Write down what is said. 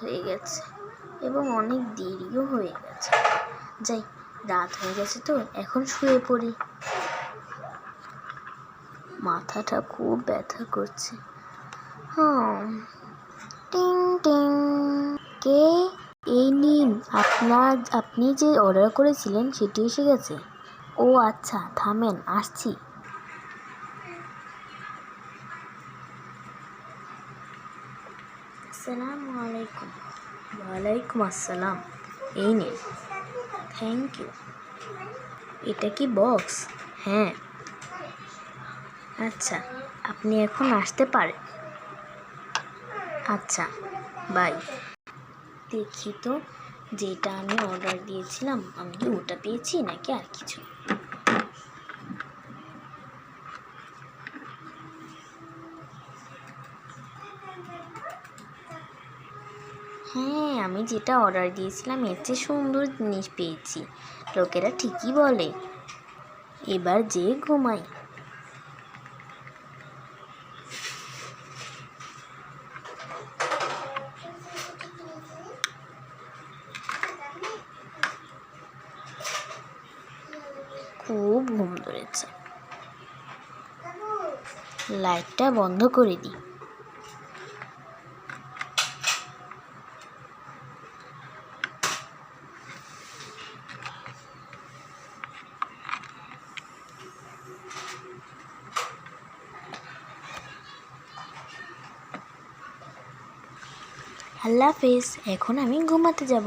হয়ে গেছে এবং অনেক দেরিও হয়ে গেছে। যাই, রাত হয়ে গেছে তো এখন শুয়ে পড়ি। মাথাটা খুব ব্যথা করছে। টিং টিং। কে? এই নিন, আপনি যে অর্ডার করেছিলেন সেটি এসে গেছে। ও আচ্ছা, থামেন, আসছি। আসসালামু আলাইকুম। ওয়ালাইকুম আসসালাম। এই নিন। Thank you. এটা কি বক্স? হ্যাঁ। আচ্ছা, আপনি এখন আসতে পারেন। আচ্ছা, বাই। দেখি তো, যেটা আমি অর্ডার দিয়েছিলাম আমি কি ওটা পেয়েছি নাকি আর কিছু। হ্যাঁ, আমি যেটা অর্ডার দিয়েছিলাম এর চেয়ে সুন্দর জিনিস পেয়েছি। লোকেরা ঠিকই বলে। এবার যে ঘুমাই। খুব ঘুম ধরেছে। লাইটটা বন্ধ করে দিই। আল্লাহ হাফেজ, এখন আমি ঘুমাতে যাব।